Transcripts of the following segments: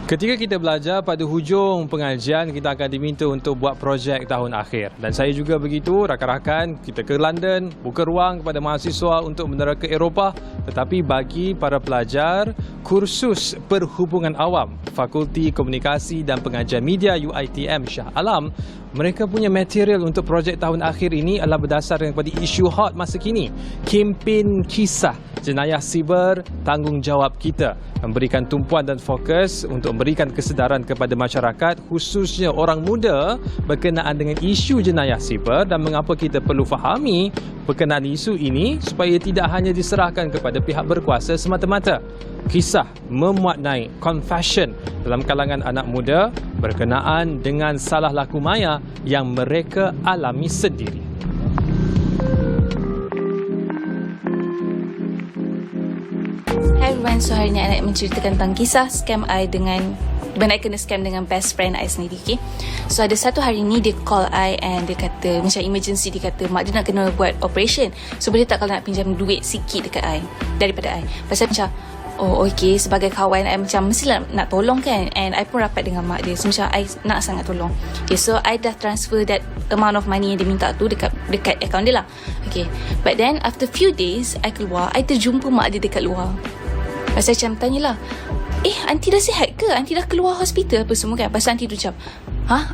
Ketika kita belajar, pada hujung pengajian kita akan diminta untuk buat projek tahun akhir. Dan saya juga begitu, rakan-rakan, kita ke London, buka ruang kepada mahasiswa untuk meneraka Eropah. Tetapi bagi para pelajar, kursus perhubungan awam, Fakulti Komunikasi dan Pengajian Media UiTM Shah Alam, mereka punya material untuk projek tahun akhir ini adalah berdasarkan kepada isu hot masa kini. Kempen kisah jenayah siber, tanggungjawab kita. Memberikan tumpuan dan fokus untuk memberikan kesedaran kepada masyarakat, khususnya orang muda, berkenaan dengan isu jenayah siber dan mengapa kita perlu fahami berkenaan isu ini supaya tidak hanya diserahkan kepada pihak berkuasa semata-mata. Kisah memuatnai confession dalam kalangan anak muda berkenaan dengan salah laku maya yang mereka alami sendiri. Hai everyone, so hari ni I nak menceritakan tentang kisah scam I dengan I kena scam dengan best friend I sendiri, okay? So ada satu hari ni dia call I and dia kata macam emergency, dia kata mak dia nak kena buat operation. So boleh tak kalau nak pinjam duit sikit dekat I, daripada I. Pasal macam oh okay, sebagai kawan I macam mestilah nak tolong kan. And I pun rapat dengan mak dia, so macam I nak sangat tolong. Okay, so I dah transfer that amount of money yang dia minta tu dekat account dia lah. Okay, but then after few days I keluar, I terjumpa mak dia dekat luar. Pasal macam tanyalah, aunty dah sihat ke? Aunty dah keluar hospital apa semua kan? Pasal aunty tu macam,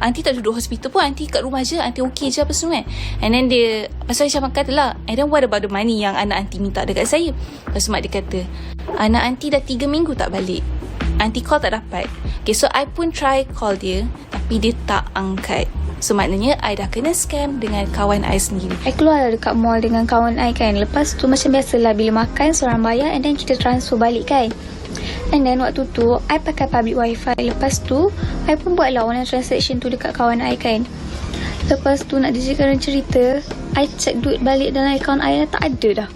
aunty tak duduk hospital pun, aunty kat rumah je, aunty okey je apa semua kan? And then dia, pasal macam katalah, and then what about the money yang anak aunty minta dekat saya? Pasal mak dia kata, anak aunty dah 3 minggu tak balik, aunty call tak dapat. Okay, so I pun try call dia, tapi dia tak angkat. So maknanya I dah kena scam dengan kawan I sendiri. I keluar dekat mall dengan kawan I kan. Lepas tu macam biasalah, bila makan seorang bayar and then kita transfer balik kan. And then waktu tu I pakai public wifi. Lepas tu I pun buatlah online transaction tu dekat kawan I kan. Lepas tu nak dijadikan cerita, I check duit balik dalam akaun I dah tak ada dah.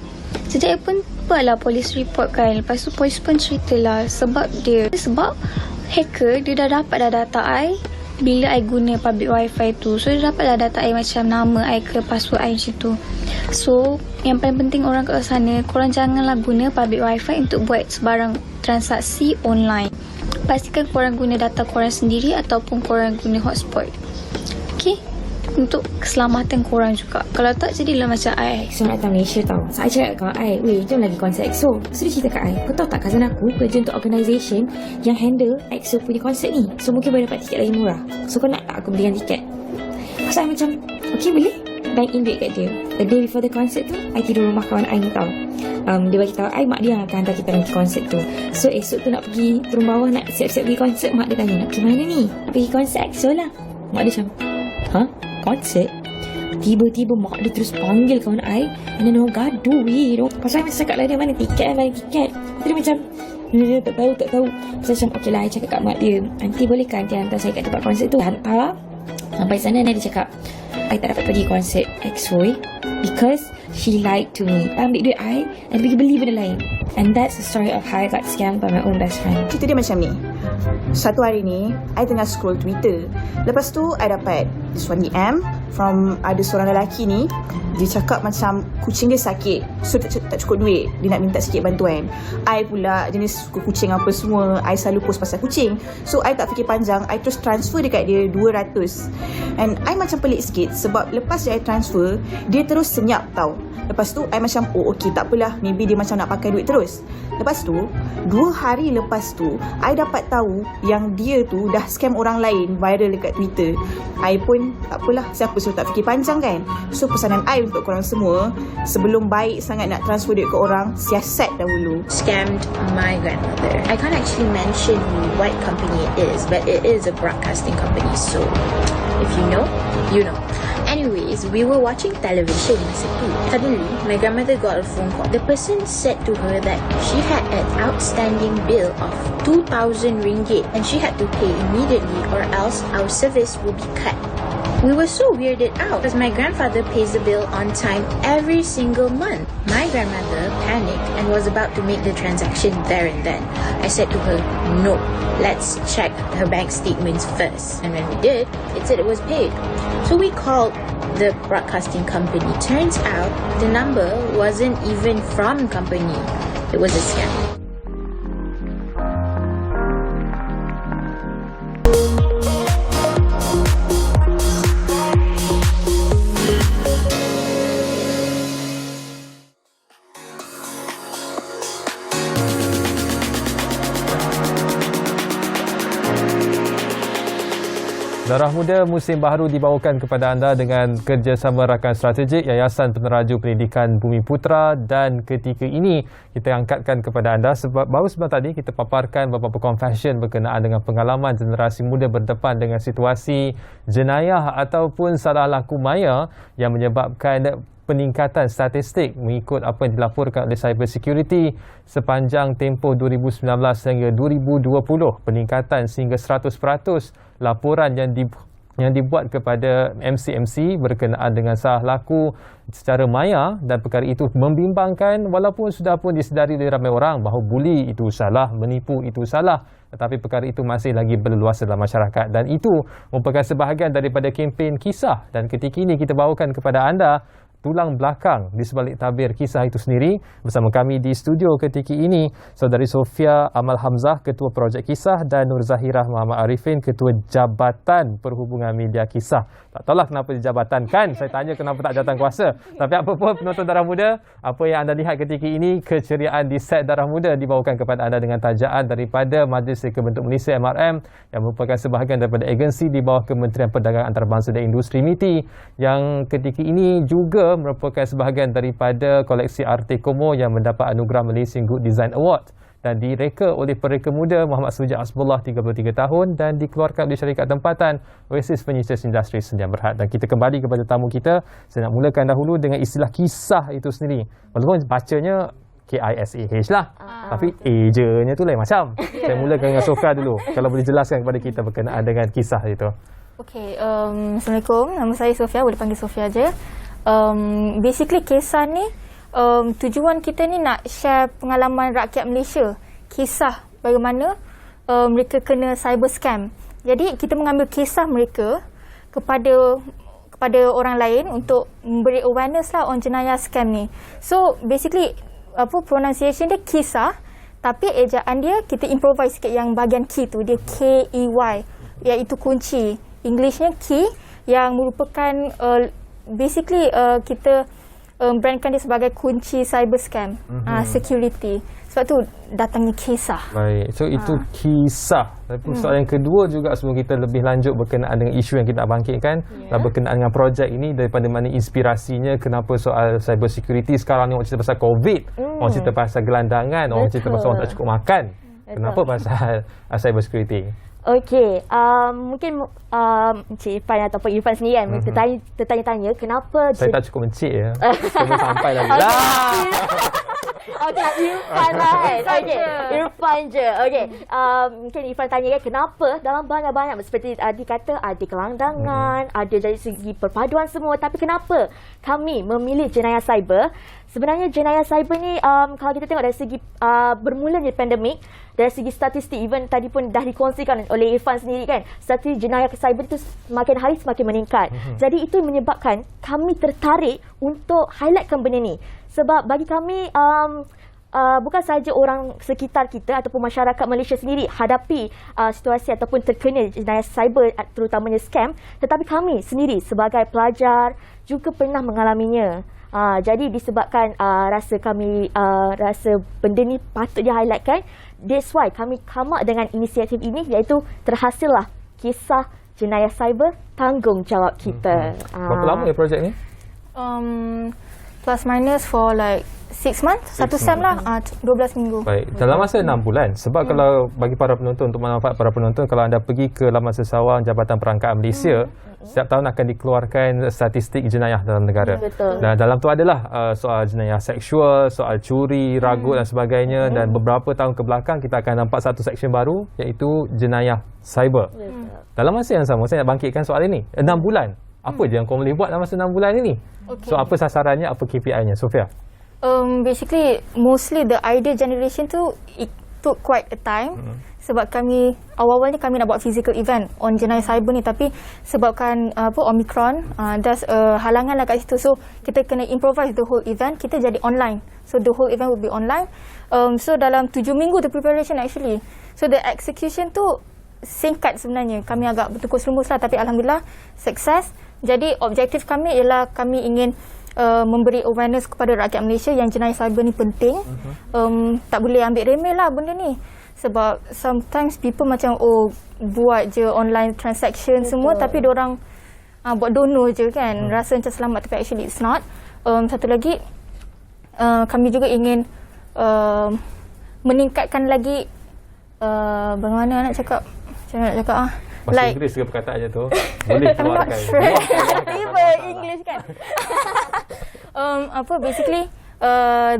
Jadi I pun buatlah police report kan. Lepas tu polis pun ceritalah sebab hacker dia dah dapat data I bila I guna public wifi tu. So dia dapatlah data I macam nama I ke password I macam tu. So yang paling penting orang kat sana, korang janganlah guna public wifi untuk buat sebarang transaksi online. Pastikan korang guna data korang sendiri ataupun korang guna hotspot. Okay, untuk keselamatan korang juga. Kalau tak, jadilah macam I. So nak datang Malaysia tau. So I cakap kat I, weh jom lagi konsert EXO. So dia cerita kat I, kau tahu tak cousin aku kerja untuk organisation yang handle EXO punya konsert ni. So mungkin boleh dapat tiket lagi murah. So kau nak tak aku belikan tiket? So I macam, okay boleh. Bank in duit kat dia. The day before the concert tu, I tidur rumah kawan I ni tau. Dia bagi tahu I mak dia akan hantar kita pergi konsert tu. So esok tu nak pergi turun bawah, nak siap-siap pergi konsert. Mak dia tanya, nak pergi mana ni? Nak pergi konsert EXO lah. Mak dia macam, konsert? Tiba-tiba mak dia terus panggil kawan I, and then orang gaduh weh. Pasal I macam cakap lah dia, mana tiket. Dia macam tak tahu. Pasal macam okay lah, I cakap kat mak dia, nanti boleh kan nanti hantar saya kat tempat konsert tu. Hantar sampai sana, dan dia cakap I tak dapat pergi konsert EXO because she lied to me. I ambil duit I dan pergi beli benda lain. And that's the story of how I got scammed by my own best friend. Cerita dia macam ni. Satu hari ni, I tengah scroll Twitter. Lepas tu, I dapat this one DM from ada seorang lelaki ni. Dia cakap macam kucing dia sakit, so tak cukup duit, dia nak minta sikit bantuan. I pula jenis suka kucing apa semua, I selalu post pasal kucing. So I tak fikir panjang, I terus transfer dekat dia 200. And I macam pelik sikit sebab lepas dia I transfer, dia terus senyap tau. Lepas tu I macam okay, tak apalah, maybe dia macam nak pakai duit terus. Lepas tu 2 hari lepas tu, I dapat tahu yang dia tu dah scam orang lain viral dekat Twitter. I pun tak apalah, siapa suruh tak fikir panjang kan. So pesanan I untuk korang semua, sebelum baik sangat nak transfer duit ke orang, siasat dahulu. Scammed my grandmother. I can't actually mention what company it is, but it is a broadcasting company, so if you know, you know. Anyways, we were watching television masa tu. Suddenly, my grandmother got a phone call. The person said to her that she had an outstanding bill of 2,000 ringgit and she had to pay immediately or else our service will be cut. We were so weirded out because my grandfather pays the bill on time every single month. My grandmother panicked and was about to make the transaction there and then. I said to her, no, let's check her bank statements first. And when we did, it said it was paid. So we called the broadcasting company. Turns out the number wasn't even from the company. It was a scam. Darah Muda musim baharu dibawakan kepada anda dengan kerjasama rakan strategik Yayasan Peneraju Pendidikan Bumi Putra, dan ketika ini kita angkatkan kepada anda sebab baru sebentar tadi kita paparkan beberapa confession berkenaan dengan pengalaman generasi muda berdepan dengan situasi jenayah ataupun salah laku maya yang menyebabkan peningkatan statistik mengikut apa yang dilaporkan oleh Cyber Security sepanjang tempoh 2019 hingga 2020, peningkatan sehingga 100% laporan yang dibuat kepada MC-MC berkenaan dengan salah laku secara maya, dan perkara itu membimbangkan walaupun sudah pun disedari oleh ramai orang bahawa buli itu salah, menipu itu salah, tetapi perkara itu masih lagi berluasan dalam masyarakat, dan itu merupakan sebahagian daripada kempen kisah, dan ketika ini kita bawakan kepada anda tulang belakang di sebalik tabir kisah itu sendiri. Bersama kami di studio ketika ini Saudari Sofia Amal Hamzah, Ketua Projek Kisah, dan Nur Zahirah Muhammad Arifin, Ketua Jabatan Perhubungan Media Kisah. Tak tahulah kenapa dijabatankan, saya tanya kenapa tak jabatan kuasa. Tapi apa pun penonton Darah Muda, apa yang anda lihat ketika ini, keceriaan di set Darah Muda dibawakan kepada anda dengan tajaan daripada Majlis Reka Bentuk Malaysia MRM yang merupakan sebahagian daripada agensi di bawah Kementerian Perdagangan Antarabangsa dan Industri MITI, yang ketika ini juga merupakan sebahagian daripada koleksi Arte Como yang mendapat anugerah Malaysian Good Design Award dan direka oleh pereka muda Muhammad Sujat Hasbullah 33 tahun dan dikeluarkan oleh syarikat tempatan Oasis Furnitures Industry Sdn Bhd. Dan kita kembali kepada tamu kita. Saya nak mulakan dahulu dengan istilah kisah itu sendiri. Walaupun bacanya KISAH lah, tapi A-nya tu lain macam. Saya mulakan dengan Sofia dulu. Kalau boleh jelaskan kepada kita berkenaan dengan kisah itu. Okay, Assalamualaikum. Nama saya Sofia, boleh panggil Sofia je. Basically kisah ni tujuan kita ni nak share pengalaman rakyat Malaysia, kisah bagaimana mereka kena cyber scam. Jadi kita mengambil kisah mereka kepada orang lain untuk memberi awareness lah on jenayah scam ni. So basically pronunciation dia kisah, tapi ejaan dia kita improvise sikit yang bahagian key tu, dia KEY, iaitu kunci. Englishnya key, yang merupakan basically kita brandkan dia sebagai kunci cyber scam, security. Sebab tu datangnya kisah. Baik, so itu kisah. Tapi soalan yang kedua juga sebelum kita lebih lanjut berkenaan dengan isu yang kita nak bangkitkan, berkenaan dengan projek ini, daripada mana inspirasinya, kenapa soal cyber security. Sekarang ni orang cerita pasal COVID, orang cerita pasal gelandangan, orang cerita pasal orang tak cukup makan. Kenapa pasal cyber security? Okey, mungkin Encik Irfan ataupun Irfan sendiri kan tertanya-tanya kenapa saya tak cukup encik ya. Saya sampai lagi lah. Okey, Irfan lah kan. Okey, Irfan je. Okey, mungkin Irfan tanya kan kenapa dalam banyak-banyak seperti dikata ada kelandangan, ada dari segi perpaduan semua, tapi kenapa kami memilih jenayah cyber? Sebenarnya jenayah cyber ni kalau kita tengok dari segi bermula dari pandemik, dari segi statistik, even tadi pun dah dikongsikan oleh Irfan sendiri kan, statistik jenayah cyber itu semakin hari semakin meningkat. Jadi itu menyebabkan kami tertarik untuk highlightkan benda ni. Sebab bagi kami bukan sahaja orang sekitar kita ataupun masyarakat Malaysia sendiri hadapi situasi ataupun terkena jenayah cyber terutamanya scam, tetapi kami sendiri sebagai pelajar juga pernah mengalaminya. Jadi disebabkan rasa benda ni patut di-highlightkan, that's why kami come up dengan inisiatif ini, iaitu terhasillah kisah jenayah cyber tanggungjawab kita. Berapa lama ya projek ni? Plus minus for like 6 months, satu sem lah, 12 minggu. Baik, dalam masa 6 bulan. Sebab kalau bagi para penonton, untuk manfaat para penonton, kalau anda pergi ke laman sesawang Jabatan Perangkaan Malaysia, setiap tahun akan dikeluarkan statistik jenayah dalam negara. Betul. Dan dalam tu adalah soal jenayah seksual, soal curi, ragut dan sebagainya. Dan beberapa tahun ke belakang kita akan nampak satu seksyen baru, iaitu jenayah cyber. Dalam masa yang sama, saya nak bangkitkan soal ini. 6 bulan. Apa je yang kau boleh buat dalam masa 6 bulan ini? Okay. So apa sasarannya, apa KPI-nya, Sofia? Basically, mostly the idea generation tu it took quite a time. Sebab kami awal-awalnya kami nak buat physical event on jenayah cyber ni, tapi sebabkan Omicron, there's halangan lah kat situ. So kita kena improvise the whole event. Kita jadi online. So the whole event will be online. So dalam 7 minggu the preparation actually. So the execution tu singkat sebenarnya. Kami agak bertukar selumus lah, tapi alhamdulillah sukses. Jadi objektif kami ialah kami ingin memberi awareness kepada rakyat Malaysia yang jenayah cyber ni penting. Tak boleh ambil remeh lah benda ni. Sebab sometimes people macam buat je online transaction semua tapi diorang buat donor je kan. Rasa macam selamat tapi actually it's not. Satu lagi kami juga ingin meningkatkan lagi bagaimana nak cakap Bahasa Inggeris ke perkataannya tu? Boleh keluarkan. Tiba English kan. Basically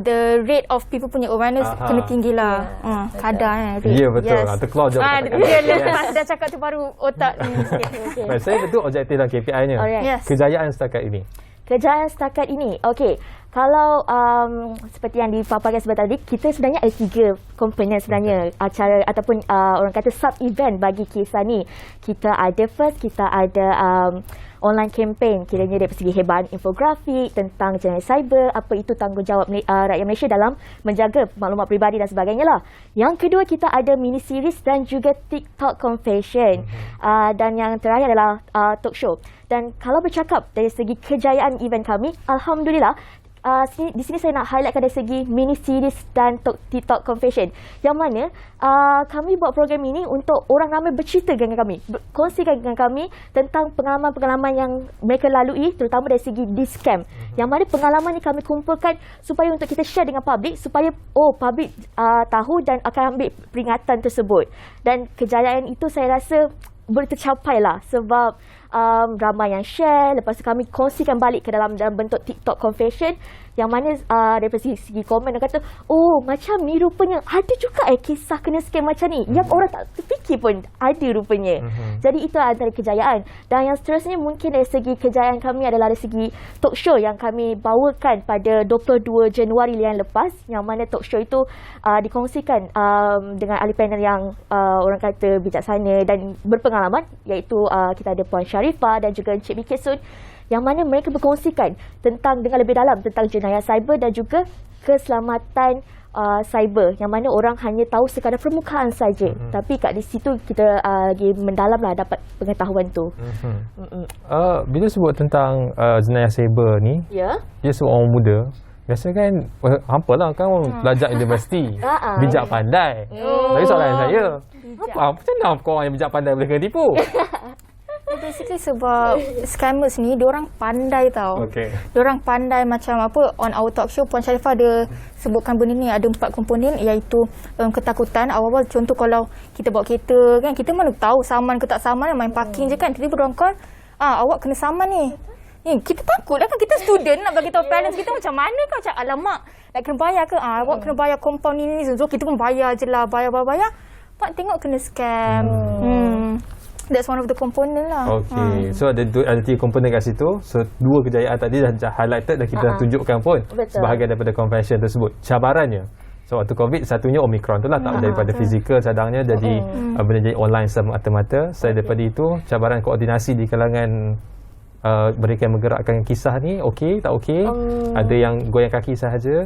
the rate of people punya awareness kena tinggi lah. Kadar rate. Ya betul. Terkeluar je. Dia lepas dah cakap tu baru otak ni sikit. Baik, saya betul objektif dan KPI-nya. Yes. Kejayaan setakat ini. Kejayaan setakat ini, okey. Kalau seperti yang dipaparkan sebentar tadi, kita sebenarnya ada 3 komponen sebenarnya acara ataupun orang kata sub-event bagi kisah ni. Kita ada first, kita ada online campaign, kiranya dari segi hebahan infografik tentang jenayah cyber, apa itu tanggungjawab rakyat Malaysia dalam menjaga maklumat peribadi dan sebagainya lah. Yang kedua, kita ada mini series dan juga TikTok confession. Dan yang terakhir adalah talk show. Dan kalau bercakap dari segi kejayaan event kami, alhamdulillah, di sini saya nak highlightkan dari segi mini series dan TikTok confession, yang mana kami buat program ini untuk orang ramai bercerita dengan kami, kongsikan dengan kami tentang pengalaman-pengalaman yang mereka lalui, terutama dari segi di-scam, yang mana pengalaman ini kami kumpulkan supaya untuk kita share dengan public, supaya public tahu dan akan ambil peringatan tersebut. Dan kejayaan itu saya rasa boleh tercapai lah sebab ramai yang share. Lepas tu kami kongsikan balik ke dalam bentuk TikTok confession, yang mana daripada segi komen dia kata, macam ni rupanya ada juga kisah kena scam macam ni yang orang tak terfikir pun ada rupanya. Jadi itu antara kejayaan. Dan yang seterusnya mungkin dari segi kejayaan kami adalah dari segi talk show yang kami bawakan pada 22 Januari yang lepas, yang mana talk show itu dikongsikan dengan ahli panel yang orang kata bijaksana dan berpengalaman, iaitu kita ada Puan Sharifah dan juga Encik Bikit Sun, yang mana mereka berkongsikan tentang dengan lebih dalam tentang jenayah cyber dan juga keselamatan cyber, yang mana orang hanya tahu sekadar permukaan saja. Tapi kat di situ kita lagi mendalamlah dapat pengetahuan tu. Bila sebut tentang jenayah cyber ni, dia sebut orang muda. Biasa kan, hampalah kan orang pelajar universiti, bijak pandai. Tapi soalan saya, macam mana korang yang bijak pandai boleh kena tipu? Basically sebab scammers ni diorang pandai tau. Diorang pandai macam apa, on our talk show Puan Sharifah ada sebutkan benda ni ada 4 komponen, iaitu ketakutan. Awal-awal contoh kalau kita bawa kereta kan, kita mana tahu saman ke tak saman, main parking je kan, tiba-tiba diorang call, awak kena saman ni. Kita takut lah kan, kita student nak bagi tahu parents kita macam mana kan, macam alamak nak kena bayar ke, awak kena bayar compound ni. So kita pun bayar je lah, bayar. Pak tengok kena scam. That's one of the component lah. So ada 3 komponen kat situ. So 2 kejayaan tadi dah highlighted dan kita dah tunjukkan pun sebahagian daripada convention tersebut. Cabarannya, so waktu COVID, satunya Omicron tu lah, tak daripada fizikal cadangnya jadi benda jadi online semata-mata. Selain daripada itu, cabaran koordinasi di kalangan mereka yang menggerakkan kisah ni, tak okey. Ada yang goyang kaki sahaja.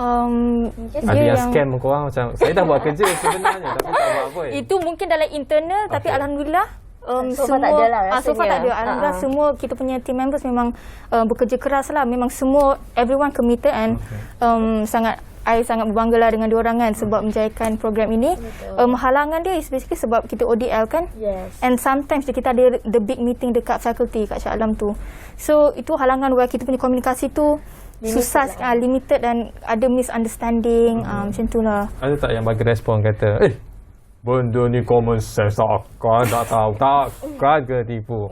Ada yang scam korang, macam saya dah buat kerja sebenarnya tapi tak buat apa. Itu mungkin dalam internal, tapi alhamdulillah so far tak ada lah rasanya. So far tak ada. Alhamdulillah semua kita punya team members memang bekerja keras lah. Memang semua, everyone committed and I sangat berbangga lah dengan diorang kan, sebab menjayakan program ini. Halangan dia is basically sebab kita ODL kan, and sometimes kita ada the big meeting dekat faculty kat Shah Alam tu. So itu halangan where kita punya komunikasi tu susah, limited dan ada misunderstanding. Macam tu lah. Ada tak yang bagi respon kata, benda ni common sense takkan tak tahu, takkan ke tipu?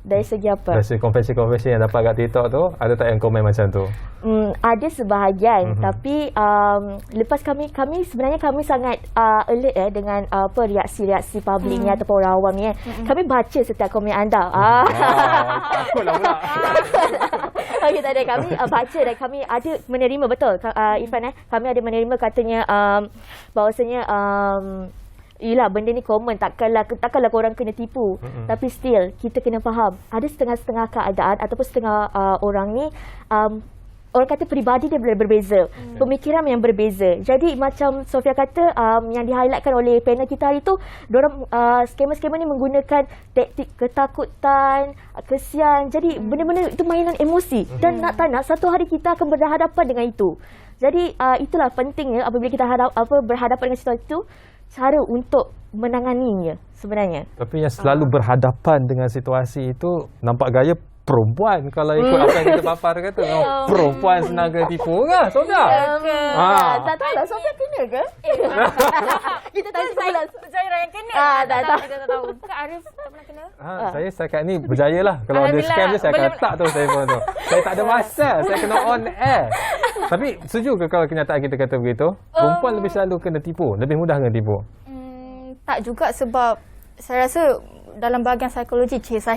Dari segi apa? Dari segi konversi yang dapat kat TikTok tu, ada tak yang komen macam tu? Ada sebahagian, tapi lepas kami sebenarnya kami sangat alert dengan reaksi-reaksi public ni ataupun orang awam ni. Kami baca setiap komen anda. Takutlah pula. Tak ada, kami baca dan kami ada menerima, betul Irfan, kami ada menerima katanya bahawasanya yelah benda ni common, takkanlah korang kena tipu. Tapi still kita kena faham, ada setengah-setengah keadaan ataupun setengah orang ni orang kata peribadi dia berbeza, pemikiran yang berbeza. Jadi macam Sofia kata yang di-highlightkan oleh panel kita hari tu, diorang skamer-skamer ni menggunakan taktik ketakutan, kesian. Jadi benda-benda itu mainan emosi dan nak tak nak satu hari kita akan berhadapan dengan itu. Jadi itulah pentingnya apabila kita berhadapan dengan situasi itu, cara untuk menanganinya sebenarnya. Tapi yang selalu berhadapan dengan situasi itu nampak gaya perempuan kalau ikut apa yang kita papar kata. Perempuan senang kena tipu kan, Sofia? Tak tahu lah Sofia kena ke? Kita tahu saya Zaira yang kena. tak tahu. Kita tak tahu. Kak Arif tak pernah kena. Saya setakat ni berjaya lah. Kalau ada scam je saya akan letak tu telefon tu. Saya tak ada masa, saya kena on air. Tapi setuju ke kalau kenyataan kita kata begitu? Perempuan lebih selalu kena tipu, lebih mudah kena tipu? Tak juga, sebab saya rasa dalam bahagian psikologi, kita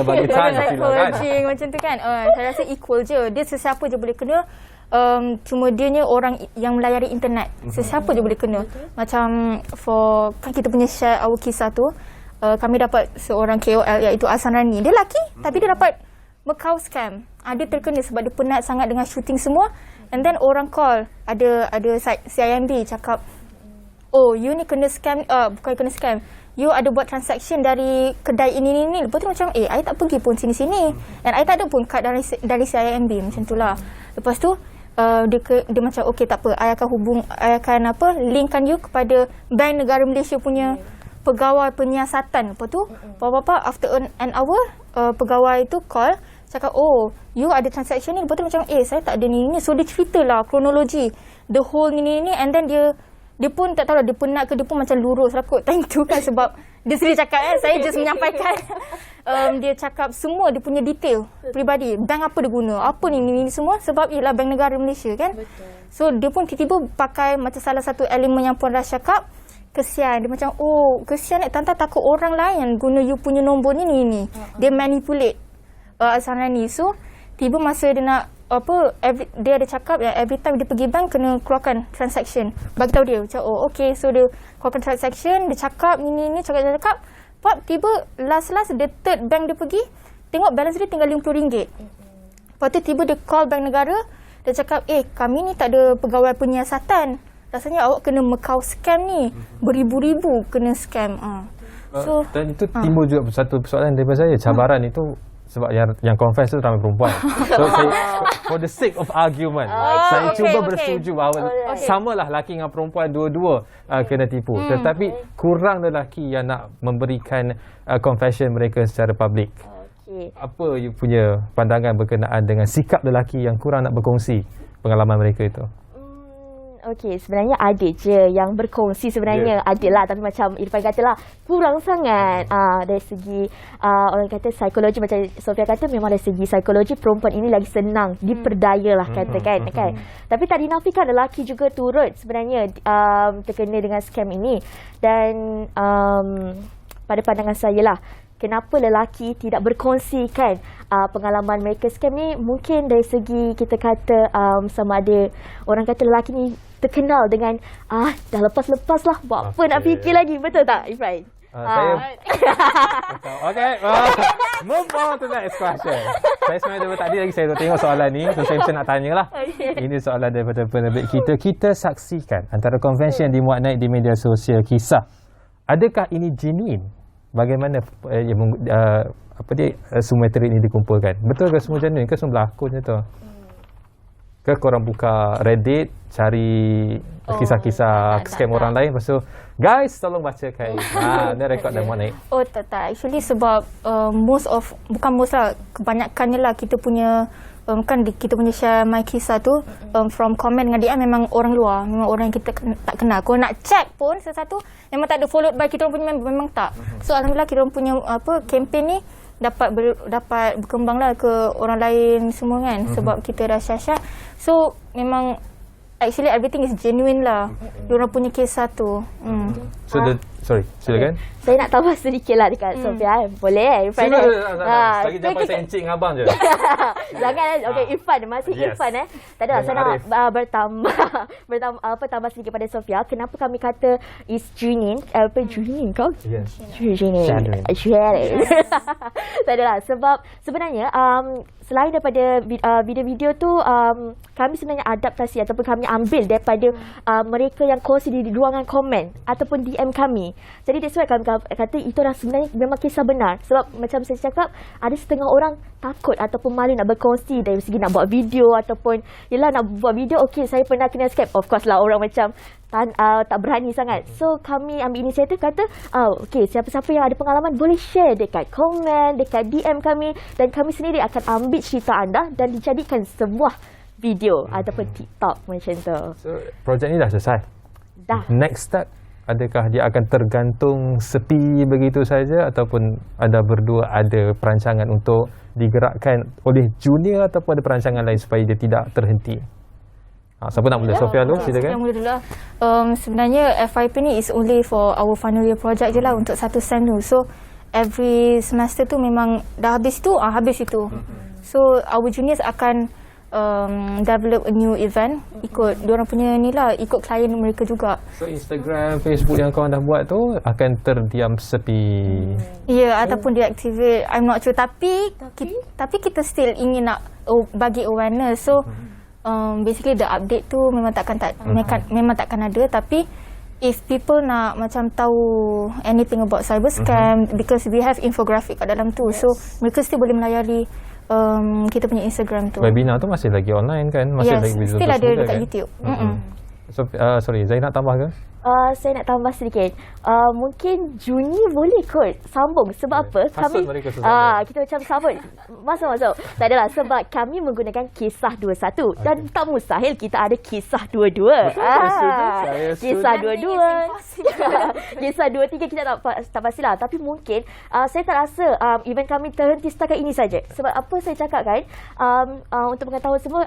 bagi chance psikologi macam tu kan, saya rasa equal je. Dia sesiapa je boleh kena. Cuma dia ni orang yang melayari internet, sesiapa je boleh kena. Macam kan kita punya share our kisah tu, kami dapat seorang KOL iaitu Ahsan Rani. Dia lelaki tapi dia dapat Macau scam. Dia terkena sebab dia penat sangat dengan shooting semua. And then orang call, ada CIMB cakap, oh you ni kena scam, bukan kena scam, you ada buat transaction dari kedai ini. Lepas tu macam, I tak pergi pun sini-sini. And I tak ada pun kad dari CIMB, macam tu lah. Lepas tu, dia macam, okay tak apa, I akan linkkan you kepada Bank Negara Malaysia punya pegawai penyiasatan. Lepas tu, apa-apa, after an hour, pegawai tu call, cakap, oh, you ada transaction ni. Lepas tu macam, saya tak ada ni. So, dia ceritalah kronologi, the whole ni. And then dia pun tak tahu lah, dia penat ke, dia pun macam lurus lah kot time tu kan, sebab dia sendiri cakap saya just menyampaikan. Dia cakap semua dia punya detail peribadi, bank apa dia guna, apa ni semua, sebab ialah Bank Negara Malaysia kan. Betul. So dia pun tiba-tiba pakai macam salah satu elemen yang Puan Ras cakap, kesian. Dia macam, oh kesian Tanta takut orang lain guna you punya nombor ni. Dia manipulate Ahsan Rani. So tiba masa dia nak dia ada cakap every time dia pergi bank kena keluarkan transaction. Bagi tahu dia macam, oh okay, so dia keluarkan transaction, dia cakap ni cakap. Tiba last the third bank dia pergi, tengok balance dia tinggal RM50. Lepas tu tiba dia call Bank Negara, dia cakap, kami ni tak ada pegawai penyiasatan, rasanya awak kena Macau scam ni, beribu-ribu kena scam. Dan itu timbul juga satu persoalan daripada saya, cabaran itu sebab yang confess tu ramai perempuan. So saya, for the sake of argument, saya cuba bersetuju bahawa samalah lelaki dengan perempuan dua-dua kena tipu. Tetapi kurang lelaki yang nak memberikan confession mereka secara publik. Apa you punya pandangan berkenaan dengan sikap lelaki yang kurang nak berkongsi pengalaman mereka itu? Okey, sebenarnya ada je yang berkongsi sebenarnya. Ada lah, tapi macam Irfan kata lah, kurang sangat. Dari segi orang kata psikologi, macam Sofia kata, memang dari segi psikologi perempuan ini lagi senang diperdaya lah katakan kan. Tapi tak dinafikan lelaki juga turut sebenarnya terkena dengan scam ini. Dan pada pandangan saya lah, kenapa lelaki tidak berkongsikan pengalaman mereka scam ni, mungkin dari segi kita kata sama ada orang kata lelaki ni terkenal dengan dah lepas-lepas lah, buat apa nak fikir lagi, betul tak Ifrain? Okay, move on to the next question. Saya sebenarnya daripada tadi lagi saya tengok soalan ni, so saya nak tanya lah. Ini soalan daripada penerbit kita. Kita saksikan antara konvensyen dimuat naik di media sosial kisah. Adakah ini genuine? Bagaimana semua materi ini dikumpulkan? Betul ke semua genuine ke semua berlakon je tu? Ke korang buka Reddit, cari kisah-kisah scam orang lain, lepas tu guys tolong bacakan. Ni rekod dah muat naik. Tak. Actually sebab bukan most lah, kebanyakannya lah kita punya kan kita punya share my kisah tu from comment dengan DM memang orang luar, memang orang yang kita tak kenal. Kalau nak check pun sesuatu memang tak ada followed by kita orang punya member, memang tak. So alhamdulillah kita orang punya campaign ni dapat berkembang lah ke orang lain semua kan, sebab kita dah share. So memang actually everything is genuine lah, diorang punya kisah tu. Sorry, silakan. Saya nak tambah sedikit lah dekat Sofia. Boleh? Irfan, Lagi jangan pasal encik abang je. Jangan. Okey, Irfan masih Irfan Tak adalah, saya nak tambah sedikit pada Sofia. Kenapa kami kata is Junin? Junin kau? Yes. Junin. Tak adalah, sebab sebenarnya selain daripada video-video tu, kami sebenarnya adaptasi ataupun kami ambil daripada mereka yang kongsi di ruangan komen ataupun DM kami. Jadi that's why kami kata itu adalah sebenarnya memang kisah benar. Sebab macam saya cakap, ada setengah orang takut ataupun malu nak berkongsi dari segi nak buat video ataupun yelah nak buat video. Okey, saya pernah kena scam. Of course lah, orang macam tak berani sangat. So kami ambil inisiatif kata, okey, siapa-siapa yang ada pengalaman boleh share dekat komen, dekat DM kami, dan kami sendiri akan ambil cerita anda dan dijadikan sebuah video ataupun TikTok macam tu. So projek ni dah selesai. Dah. Next step, adakah dia akan tergantung sepi begitu saja ataupun ada berdua ada perancangan untuk digerakkan oleh junior ataupun ada perancangan lain supaya dia tidak terhenti? Siapa nak mula? Sofia dulu, silakan. Saya mula dulu lah. Sebenarnya FYP ni is only for our final year project je lah, untuk satu sem tu. So every semester tu memang dah habis tu, habis itu. So our juniors akan develop a new event, ikut diorang punya ni lah, ikut klien mereka juga. So Instagram, Facebook yang kawan dah buat tu akan terdiam sepi. Ya, ataupun deactivate, I'm not sure. Tapi kita still ingin nak bagi awareness. So basically the update tu memang takkan ada. Tapi if people nak macam tahu anything about cyber scam, because we have infographic kat dalam tu, so mereka still boleh melayari kita punya Instagram tu. Webinar tu masih lagi online kan? Masih lagi video still ada dekat kan? YouTube. So, sorry, Zain nak tambah ke? Saya nak tambah sedikit. Mungkin Juni boleh kot sambung. Sebab apa? Hasut Kami mereka susah. kita macam sambung. Masuk. Tak adalah, sebab kami menggunakan kisah 21 dan tak mustahil kita ada kisah 22. Kisah 22. Kisah 23 kita tak pastilah. Tapi mungkin saya tak rasa event kami terhenti setakat ini saja. Sebab apa saya cakap kan, untuk pengetahuan semua,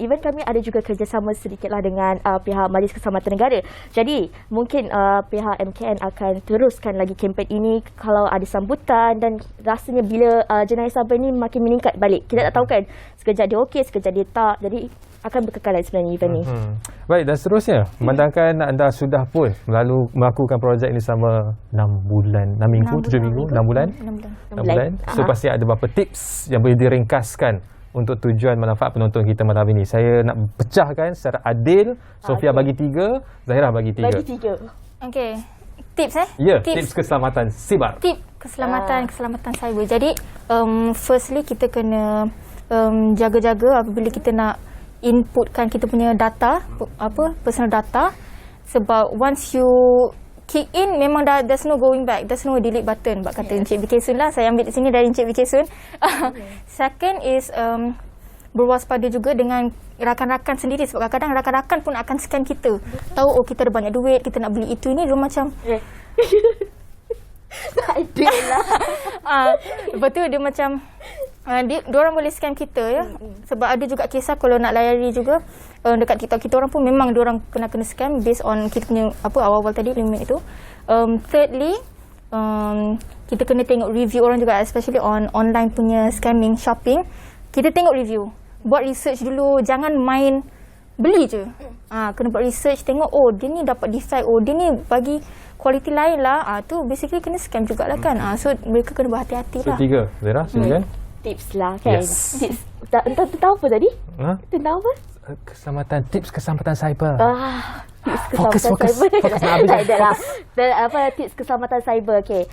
event kami ada juga kerjasama sedikitlah dengan pihak Majlis Keselamatan Negara. Jadi mungkin pihak MKN akan teruskan lagi kempen ini kalau ada sambutan, dan rasanya bila jenayah cyber ini makin meningkat balik. Kita tak tahu kan, sekejap dia okey, sekejap dia tak. Jadi akan berkekalan sebenarnya event ni. Baik, dan seterusnya, memandangkan anda sudah pun melakukan projek ini selama 6 bulan, 6 minggu, 7 minggu, 6 bulan. 6 bulan. So pasti ada beberapa tips yang boleh diringkaskan untuk tujuan manfaat penonton kita malam ini. Saya nak pecahkan secara adil. Sofia bagi 3, Zahirah bagi 3. Bagi 3. Okay, tips Ya, tips keselamatan siber. Tip keselamatan cyber. Jadi firstly kita kena jaga-jaga apabila kita nak inputkan kita punya data, personal data. Sebab once you kick in, memang there's no going back, there's no delete button. Bak kata Encik BK Sun lah, saya ambil di sini dari Encik BK Sun. Second is berwaspada juga dengan rakan-rakan sendiri, sebab kadang-kadang rakan-rakan pun akan scan kita. Tahu kita ada banyak duit, kita nak beli itu ini, dia macam tak ada lah. Lepas tu dia macam diorang boleh scam kita ya. Sebab ada juga kisah kalau nak layari juga dekat TikTok kita orang pun memang diorang kena scam based on kita punya awal-awal tadi limit itu. Thirdly, kita kena tengok review orang juga, especially on online punya scamming, shopping. Kita tengok review, buat research dulu, jangan main beli je. Kena buat research, tengok dia ni dapat defect, dia ni bagi kualiti lain lah. Tu basically kena scam jugalah kan. So mereka kena berhati-hati lah. So 3, Zahirah, silakan. Tips lah kan. Yes. Tips. Tentang apa tadi? Tentang apa? Tips keselamatan cyber. Tips keselamatan cyber. Fokus nak habis. Tak ada lah. Tips keselamatan cyber. Okay.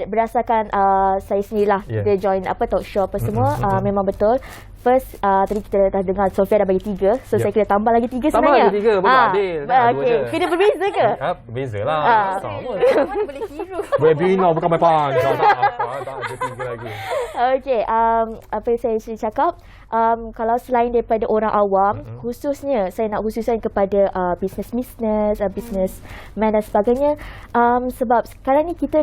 Berdasarkan saya sendirilah, kita join talk show semua. Memang betul. First, tadi kita dah dengar Sofia dah bagi 3. So saya kena tambah lagi 3 sebenarnya. Tambah lagi 3, boleh adil. Okay. Kena berbeza ke? Berbeza lah. Sama. Mana boleh tiru. Webinar bukan main pancang. Tak ada 3 lagi. Okay. Apa yang saya cakap, kalau selain daripada orang awam, khususnya saya nak khususkan kepada business-business, businessman dan sebagainya. Sebab sekarang ni kita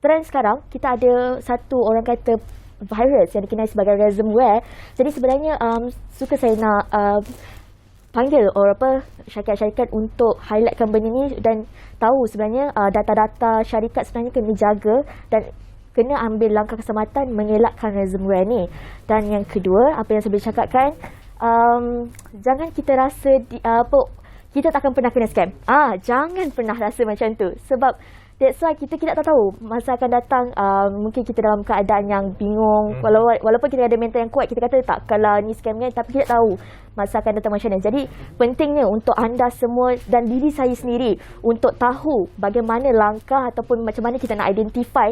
trend sekarang, kita ada satu orang kata virus yang dikenali sebagai ransomware. Jadi sebenarnya suka saya nak panggil syarikat-syarikat untuk highlightkan benda ni dan tahu sebenarnya data-data syarikat sebenarnya kena dijaga dan kena ambil langkah keselamatan mengelakkan ransomware ni. Dan yang kedua, apa yang saya boleh cakapkan, jangan kita rasa kita takkan pernah kena scam. Jangan pernah rasa macam tu. Sebab that's why kita tak tahu masa akan datang, mungkin kita dalam keadaan yang bingung. Walaupun kita ada mental yang kuat, kita kata takkanlah ni scamnya, tapi kita tahu masa akan datang macam mana. Jadi pentingnya untuk anda semua dan diri saya sendiri untuk tahu bagaimana langkah ataupun macam mana kita nak identify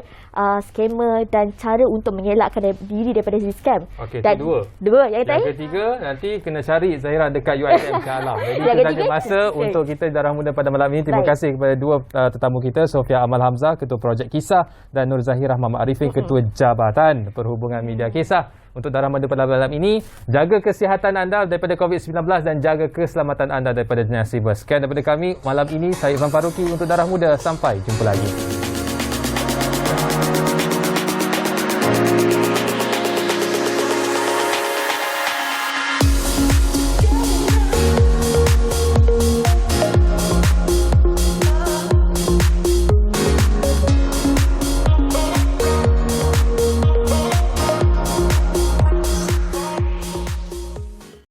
scammer dan cara untuk mengelakkan diri daripada scam. Okey, dan itu dua. Yang ketiga, nanti kena cari Zahira dekat UiTM Shah Alam. Jadi itu saja masa untuk kita Darah Muda pada malam ini. Terima kasih kepada dua tetamu kita, Sofia Amal Hamzah, Ketua Projek Kisah, dan Nur Zahirah Muhammad Arifin, Ketua Jabatan Perhubungan Media Kisah. Untuk Darah Muda pada malam ini, jaga kesihatan anda daripada COVID-19 dan jaga keselamatan anda daripada jenayah siber. Sekian daripada kami malam ini, saya Irfan Faruqi untuk Darah Muda. Sampai jumpa lagi.